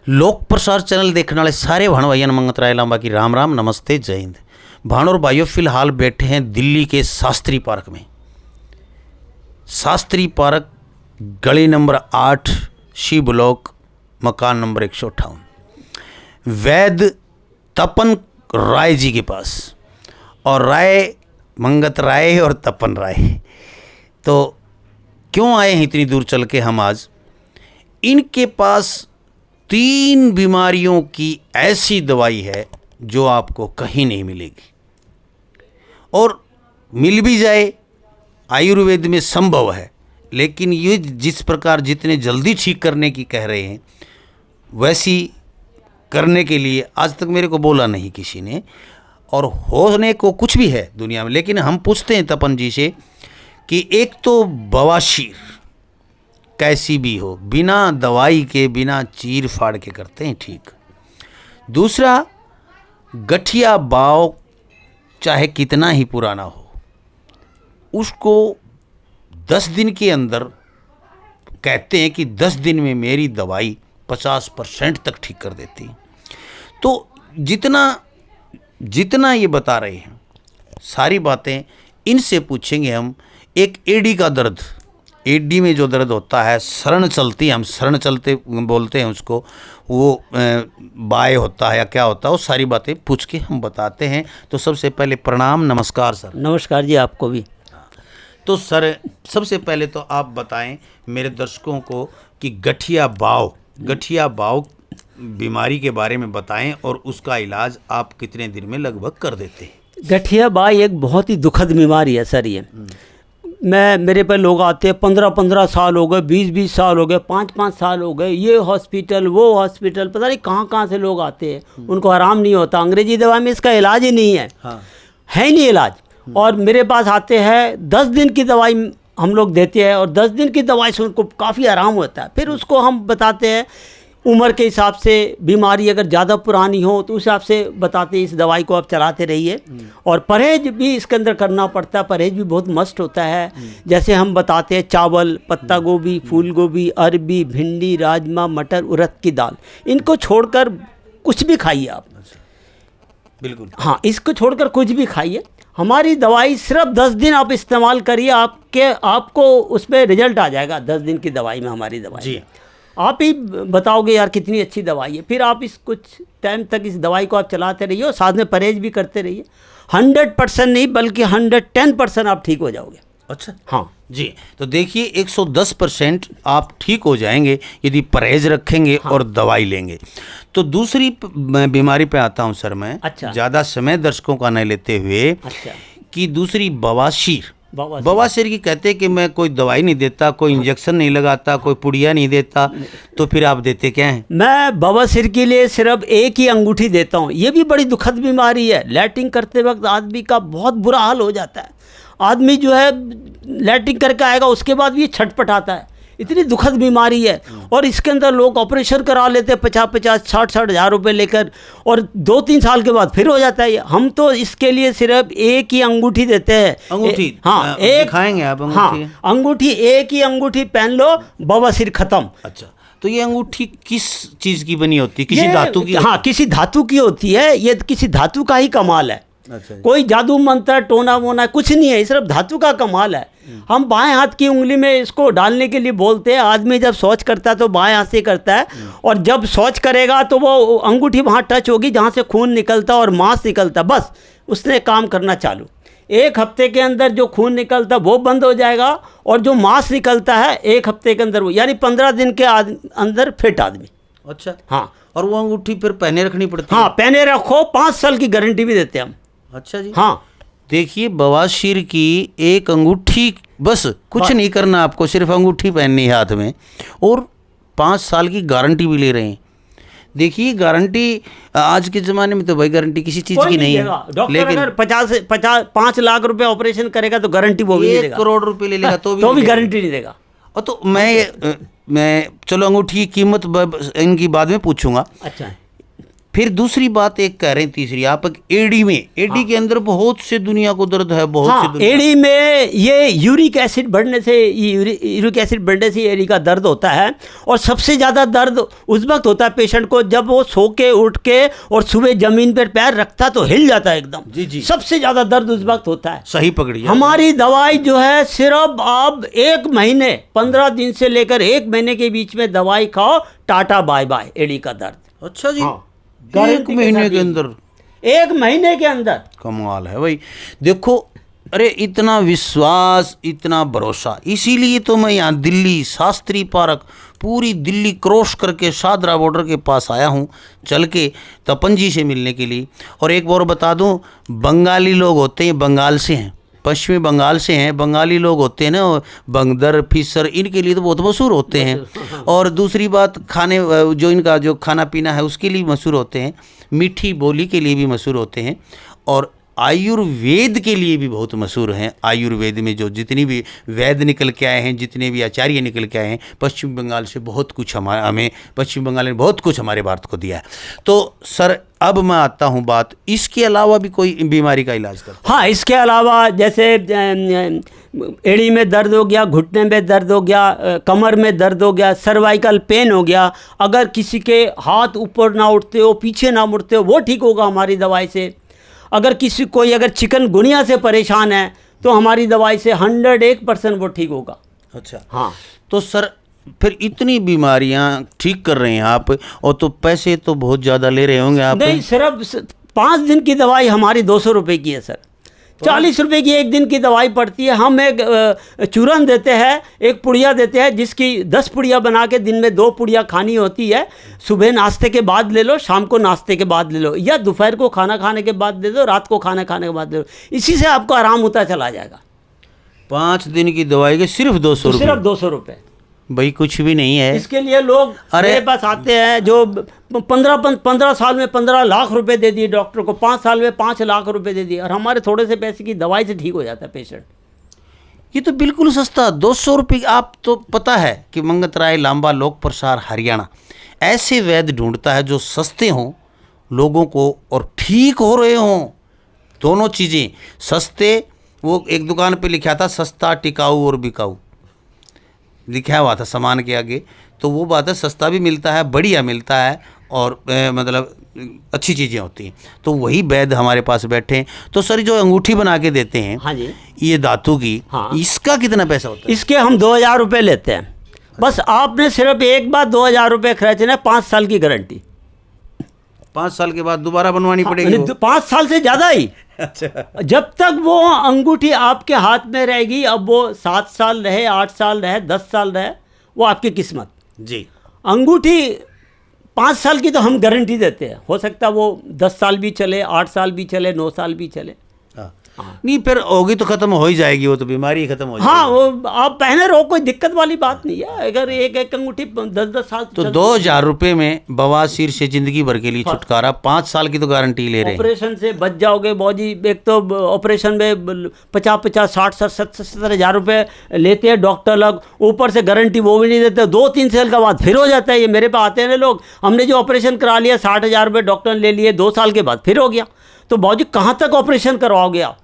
लोक प्रसार चैनल देखने वाले सारे भाण भाइयों ने मंगत राय लांबा की राम राम नमस्ते जय हिंद। भाण और भाइयों फिलहाल बैठे हैं दिल्ली के शास्त्री पार्क में। शास्त्री पार्क गली नंबर 8 सी ब्लॉक मकान नंबर 158 वैद तपन राय जी के पास। और राय मंगत राय और तपन राय, तो क्यों आए हैं इतनी दूर चल के हम आज? इनके पास 3 बीमारियों की ऐसी दवाई है जो आपको कहीं नहीं मिलेगी, और मिल भी जाए आयुर्वेद में संभव है, लेकिन ये जिस प्रकार जितने जल्दी ठीक करने की कह रहे हैं वैसी करने के लिए आज तक मेरे को बोला नहीं किसी ने, और होने को कुछ भी है दुनिया में। लेकिन हम पूछते हैं तपन जी से कि एक तो बवासीर कैसी भी हो बिना दवाई के बिना चीर फाड़ के करते हैं ठीक। दूसरा, गठिया बाव चाहे कितना ही पुराना हो उसको 10 दिन के अंदर, कहते हैं कि 10 दिन में मेरी दवाई 50% तक ठीक कर देती है। तो जितना ये बता रहे हैं सारी बातें इनसे पूछेंगे हम। एक एडी का दर्द, एडी में जो दर्द होता है, शरण चलती, हम शरण चलते बोलते हैं उसको, वो बाय होता है या क्या होता है, वो सारी बातें पूछ के हम बताते हैं। तो सबसे पहले प्रणाम, नमस्कार सर। नमस्कार जी, आपको भी। तो सर सबसे पहले तो आप बताएं मेरे दर्शकों को कि गठिया बाव बीमारी के बारे में बताएं और उसका इलाज आप कितने दिन में लगभग कर देते हैं? गठिया बाई एक बहुत ही दुखद बीमारी है सर। ये मेरे पे लोग आते हैं, 15-15 साल हो गए, 20-20 साल हो गए, 5-5 साल हो गए, ये हॉस्पिटल वो हॉस्पिटल, पता नहीं कहाँ से लोग आते हैं। उनको आराम नहीं होता, अंग्रेजी दवा में इसका इलाज ही नहीं है। हाँ। है नहीं इलाज। और मेरे पास आते हैं, 10 दिन की दवाई हम लोग देते हैं और 10 दिन की दवाई से उनको काफ़ी आराम होता है। फिर उसको हम बताते हैं उम्र के हिसाब से, बीमारी अगर ज़्यादा पुरानी हो तो उस हिसाब से बताते हैं इस दवाई को आप चलाते रहिए। और परहेज भी इसके अंदर करना पड़ता है, परहेज भी बहुत मस्त होता है। जैसे हम बताते हैं चावल, पत्ता गोभी, फूल गोभी, अरबी, भिंडी, राजमा, मटर, उड़द की दाल, इनको छोड़कर कुछ भी खाइए आप। बिल्कुल हाँ, इसको छोड़कर कुछ भी खाइए। हमारी दवाई सिर्फ 10 दिन आप इस्तेमाल करिए, आपको उसमें रिजल्ट आ जाएगा 10 दिन की दवाई में। हमारी दवाई जी, आप ही बताओगे यार कितनी अच्छी दवाई है। फिर आप इस कुछ टाइम तक इस दवाई को आप चलाते रहिए और साथ में परहेज भी करते रहिए। 100% नहीं बल्कि 110% आप ठीक हो जाओगे। अच्छा, हाँ जी। तो देखिए 110% आप ठीक हो जाएंगे यदि परहेज रखेंगे। हाँ। और दवाई लेंगे। तो दूसरी बीमारी पे आता हूँ सर मैं। अच्छा। ज़्यादा समय दर्शकों का नहीं लेते हुए। अच्छा। कि दूसरी बवासीर की कहते हैं कि मैं कोई दवाई नहीं देता, कोई इंजेक्शन नहीं लगाता, कोई पुड़िया नहीं देता, तो फिर आप देते क्या हैं? मैं बवासीर के लिए सिर्फ एक ही अंगूठी देता हूँ। ये भी बड़ी दुखद बीमारी है। लैट्रिन करते वक्त आदमी का बहुत बुरा हाल हो जाता है। आदमी जो है लैट्रिन करके आएगा उसके बाद भी छटपटाता है। इतनी दुखद बीमारी है। और इसके अंदर लोग ऑपरेशन करा लेते हैं 50-50, 60-60 हज़ार रुपये लेकर, और 2-3 साल के बाद फिर हो जाता है। हम तो इसके लिए सिर्फ एक ही अंगूठी देते हैं। अंगूठी? हाँ, एक दिखाएंगे आप अंगूठी? हाँ, अंगूठी, एक ही अंगूठी पहन लो, बवासीर खत्म। अच्छा, तो ये अंगूठी किस चीज़ की बनी होती है? किसी धातु की? हाँ, किसी धातु की होती है। ये किसी धातु का ही कमाल है। अच्छा। कोई जादू मंत्र टोना वोना कुछ नहीं है, सिर्फ धातु का कमाल है। हम बाएं हाथ की उंगली में इसको डालने के लिए बोलते हैं। आदमी जब शौच करता है तो बाएं हाथ से करता है, और जब शौच करेगा तो वो अंगूठी वहाँ टच होगी जहाँ से खून निकलता और मांस निकलता, बस उसने काम करना चालू। 1 हफ्ते के अंदर जो खून निकलता वो बंद हो जाएगा, और जो मांस निकलता है 1 हफ्ते के अंदर वो, यानी 15 दिन के अंदर फिट आदमी। अच्छा। हाँ। और वो अंगूठी फिर पहने रखनी पड़ती है? हाँ, पहने रखो, 5 साल की गारंटी भी देते हैं हम। अच्छा जी। हाँ, देखिए बवासीर की एक अंगूठी, बस कुछ नहीं करना आपको, सिर्फ अंगूठी पहननी है हाथ में, और 5 साल की गारंटी भी ले रहे हैं। देखिए गारंटी आज के ज़माने में तो भाई गारंटी किसी चीज़ की नहीं है। डॉक्टर लेकिन अगर 5 लाख रुपए ऑपरेशन करेगा तो गारंटी वो भी नहीं देगा। 1 करोड़ रुपए ले लेगा तो भी गारंटी नहीं देगा। और तो मैं चलो अंगूठी की कीमत इनकी बाद में पूछूंगा। अच्छा। फिर दूसरी बात एक कह रहे हैं, तीसरी आप एडी में, एडी के अंदर बहुत से दुनिया को दर्द है, बहुत से हाँ, दुनिया। एड़ी में ये यूरिक एसिड बढ़ने से, यूरिक एसिड बढ़ने से एड़ी का दर्द होता है। और सबसे ज़्यादा दर्द उस वक्त होता है पेशेंट को जब वो सो के उठ के और सुबह ज़मीन पर पैर रखता तो हिल जाता है एकदम। जी जी, सबसे ज़्यादा दर्द उस वक्त होता है। सही पकड़िए। हमारी दवाई जो है सिर्फ आप 1 महीने 15 दिन से लेकर 1 महीने के बीच में दवाई खाओ, टाटा बाय बाय एड़ी का दर्द। अच्छा जी, हाँ, 1 महीने के अंदर? 1 महीने के अंदर। कमाल है भाई। देखो, अरे इतना विश्वास, इतना भरोसा, इसीलिए तो मैं यहाँ दिल्ली शास्त्री पार्क पूरी दिल्ली क्रॉस करके शादरा बॉर्डर के पास आया हूँ चल के तपन जी से मिलने के लिए। और एक बार बता दूँ, बंगाली लोग होते हैं, बंगाल से हैं, पश्चिमी बंगाल से हैं, बंगाली लोग होते हैं ना, बंगदर फिशर, इनके लिए तो बहुत मशहूर होते हैं। और दूसरी बात, खाने जो इनका जो खाना पीना है उसके लिए मशहूर होते हैं, मीठी बोली के लिए भी मशहूर होते हैं, और आयुर्वेद के लिए भी बहुत मशहूर हैं। आयुर्वेद में जो जितनी भी वैद्य निकल के आए हैं, जितने भी आचार्य निकल के आए हैं, पश्चिम बंगाल से बहुत कुछ हमें पश्चिम बंगाल ने बहुत कुछ हमारे भारत को दिया है। तो सर, अब मैं आता हूँ बात, इसके अलावा भी कोई बीमारी का इलाज करते हैं? हाँ, इसके अलावा जैसे एड़ी में दर्द हो गया, घुटने में दर्द हो गया, कमर में दर्द हो गया, सर्वाइकल पेन हो गया, अगर किसी के हाथ ऊपर ना उठते हो, पीछे ना मुड़ते हो, वो ठीक होगा हमारी दवाई से। अगर किसी कोई अगर चिकनगुनिया से परेशान है तो हमारी दवाई से 101% वो ठीक होगा। अच्छा, हाँ। तो सर, फिर इतनी बीमारियां ठीक कर रहे हैं आप, और तो पैसे तो बहुत ज़्यादा ले रहे होंगे आप? नहीं, सिर्फ 5 दिन की दवाई हमारी 200 रुपये की है सर। 40 रुपये की 1 दिन की दवाई पड़ती है। हम एक चूरन देते हैं, एक पुड़िया देते हैं, जिसकी 10 पुड़िया बना के दिन में 2 पुड़िया खानी होती है। सुबह नाश्ते के बाद ले लो, शाम को नाश्ते के बाद ले लो, या दोपहर को खाना खाने के बाद दे दो, रात को खाना खाने के बाद ले लो। इसी से आपको आराम होता चला जाएगा। 5 दिन की दवाई के सिर्फ 200 रुपये? सिर्फ 200 रुपये। भाई कुछ भी नहीं है। इसके लिए लोग मेरे पास आते हैं जो 15 साल में 15 लाख रुपए दे दिए डॉक्टर को, 5 साल में 5 लाख रुपए दे दिए, और हमारे थोड़े से पैसे की दवाई से ठीक हो जाता है पेशेंट। ये तो बिल्कुल सस्ता, 200 रुपये। आप तो पता है कि मंगतराय, लांबा, लोक प्रसार, हरियाणा ऐसे वैद्य ढूंढता है जो सस्ते हों लोगों को और ठीक हो रहे हों। दोनों चीज़ें सस्ते, वो एक दुकान पे लिखा था सस्ता, टिकाऊ और बिकाऊ लिखा हुआ था सामान के आगे, तो वो बात है, सस्ता भी मिलता है, बढ़िया मिलता है, और मतलब अच्छी चीज़ें होती हैं। तो वही वैद्य हमारे पास बैठे हैं। तो सर, जो अंगूठी बना के देते हैं, हाँ जी, ये धातु की, हाँ, इसका कितना पैसा होता है? इसके हम 2000 रुपये लेते हैं। बस आपने सिर्फ एक बार 2000 रुपये खर्चना है, 5 साल की गारंटी। 5 साल के बाद दोबारा बनवानी पड़ेगी? 5 साल से ज़्यादा ही। अच्छा, जब तक वो अंगूठी आपके हाथ में रहेगी, अब वो 7 साल रहे, 8 साल रहे, 10 साल रहे, वो आपकी किस्मत। जी। अंगूठी 5 साल की तो हम गारंटी देते हैं, हो सकता है वो 10 साल भी चले, 8 साल भी चले, 9 साल भी चले। हाँ। नहीं, फिर होगी तो खत्म हो ही जाएगी, वो तो बीमारी खत्म हो जाएगी। हाँ, वो आप पहने रहो, कोई दिक्कत वाली बात नहीं है। अगर एक अंगूठी 10-10 साल तो 2000 रुपये में बवासीर से जिंदगी भर के लिए छुटकारा, 5 साल की तो गारंटी ले रहे हैं। ऑपरेशन से बच जाओगे बॉजी। एक तो ऑपरेशन में 50-50, 60-70 हज़ार रुपये लेते हैं डॉक्टर लोग, ऊपर से गारंटी वो भी नहीं देते। 2-3 साल के बाद फिर हो जाता है। ये मेरे पास आते हैं ना लोग, हमने जो ऑपरेशन करा लिया 60,000 रुपये डॉक्टर ने ले लिए, 2 साल के बाद फिर हो गया। तो बॉजी कहाँ तक ऑपरेशन करवाओगे आप?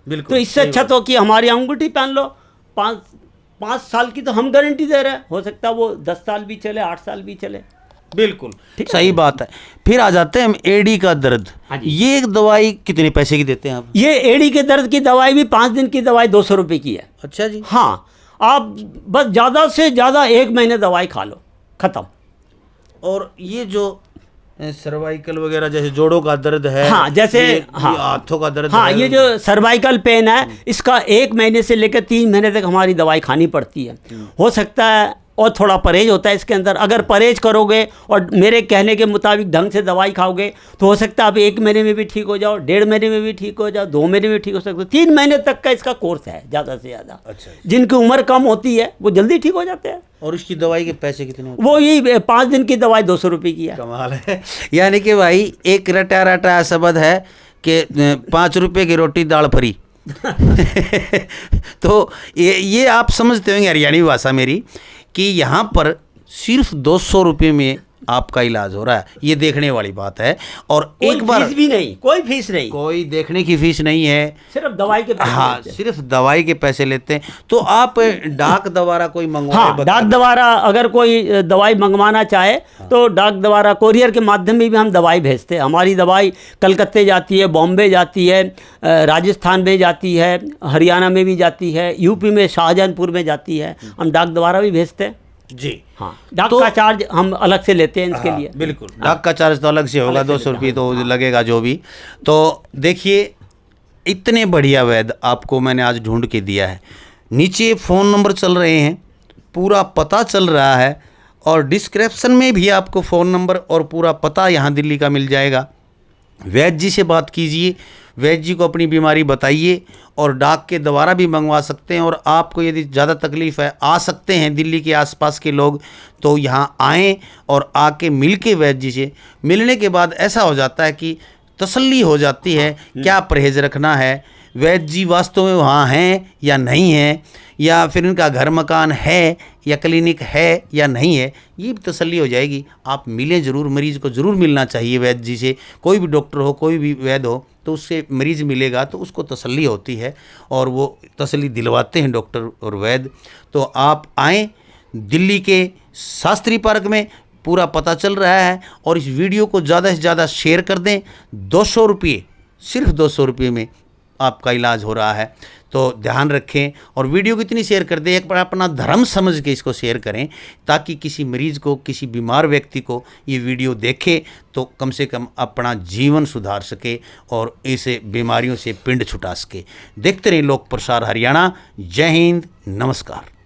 बिल्कुल। तो इससे अच्छा तो कि हमारी अंगूठी पहन लो। 5 साल की तो हम गारंटी दे रहे हैं, हो सकता है वो 10 साल भी चले, 8 साल भी चले। बिल्कुल सही बात है। फिर आ जाते हैं हम एडी का दर्द। ये एक दवाई कितने पैसे की देते हैं आप? ये एडी के दर्द की दवाई भी 5 दिन की दवाई 200 रुपये की है। अच्छा जी। हाँ, आप बस ज़्यादा से ज़्यादा 1 महीने दवाई खा लो, ख़त्म। और ये जो सर्वाइकल वगैरह जैसे जोड़ों का दर्द है, हाँ, जैसे हाँ, हाथों का दर्द हाँ, है, ये जो सर्वाइकल पेन है, इसका 1 महीने से लेकर 3 महीने तक हमारी दवाई खानी पड़ती है। हो सकता है, और थोड़ा परहेज होता है इसके अंदर। अगर परहेज करोगे और मेरे कहने के मुताबिक ढंग से दवाई खाओगे तो हो सकता है आप 1 महीने में भी ठीक हो जाओ, 1.5 महीने में भी ठीक हो जाओ, 2 महीने में ठीक हो सकते हो। 3 महीने तक का इसका कोर्स है ज़्यादा से ज़्यादा। अच्छा। जिनकी उम्र कम होती है वो जल्दी ठीक हो जाते हैं। और इसकी दवाई के पैसे कितने होते हैं? वो यही 5 दिन की दवाई 200 रुपये की है। कमाल है। यानी कि भाई एक रटा रटा शब्द है कि 5 रुपये की रोटी दाल फ्री। तो ये आप समझते होंगे हरियाणवी भाषा मेरी, कि यहाँ पर सिर्फ 200 रुपये में आपका इलाज हो रहा है, ये देखने वाली बात है। और कोई एक बार फीस भी नहीं, कोई फीस नहीं, कोई देखने की फीस नहीं है, सिर्फ दवाई के पैसे हाँ लेते हैं। सिर्फ दवाई के पैसे लेते हैं। तो आप डाक द्वारा कोई मंगवाए हाँ, डाक द्वारा अगर कोई दवाई मंगवाना चाहे तो डाक द्वारा कोरियर के माध्यम में भी हम दवाई भेजते हैं। हमारी दवाई कलकत्ते जाती है, बॉम्बे जाती है, राजस्थान में जाती है, हरियाणा में भी जाती है, यूपी में शाहजहांपुर में जाती है, हम डाक द्वारा भी भेजते हैं। जी हाँ, डाक तो- का चार्ज हम अलग से लेते हैं इसके हाँ, लिए। बिल्कुल डाक का चार्ज तो अलग से होगा, 200 रुपये तो लगेगा जो भी। तो देखिए इतने बढ़िया वैद्य आपको मैंने आज ढूंढ के दिया है। नीचे फ़ोन नंबर चल रहे हैं, पूरा पता चल रहा है, और डिस्क्रिप्शन में भी आपको फ़ोन नंबर और पूरा पता यहाँ दिल्ली का मिल जाएगा। वैद्य जी से बात कीजिए, वैद्य जी को अपनी बीमारी बताइए, और डाक के द्वारा भी मंगवा सकते हैं। और आपको यदि ज़्यादा तकलीफ़ है, आ सकते हैं दिल्ली के आसपास के लोग, तो यहाँ आएँ और आके मिल के वैद्य जी से मिलने के बाद ऐसा हो जाता है कि तसल्ली हो जाती है क्या परहेज़ रखना है, वैद्य जी वास्तव में वहाँ हैं या नहीं हैं, या फिर इनका घर मकान है या क्लिनिक है या नहीं है, ये भी तसल्ली हो जाएगी। आप मिलें ज़रूर, मरीज़ को ज़रूर मिलना चाहिए वैद्य जी से। कोई भी डॉक्टर हो, कोई भी वैद्य हो, तो उससे मरीज़ मिलेगा तो उसको तसल्ली होती है, और वो तसल्ली दिलवाते हैं डॉक्टर और वैद्य। तो आप आएँ दिल्ली के शास्त्री पार्क में, पूरा पता चल रहा है। और इस वीडियो को ज़्यादा से ज़्यादा शेयर कर दें। 200 रुपये, सिर्फ 200 रुपये में आपका इलाज हो रहा है। तो ध्यान रखें और वीडियो को इतनी शेयर कर दें, एक बार अपना धर्म समझ के इसको शेयर करें, ताकि किसी मरीज़ को, किसी बीमार व्यक्ति को ये वीडियो देखे तो कम से कम अपना जीवन सुधार सके और ऐसे बीमारियों से पिंड छुटा सके। देखते रहें लोक प्रसार हरियाणा। जय हिंद, नमस्कार।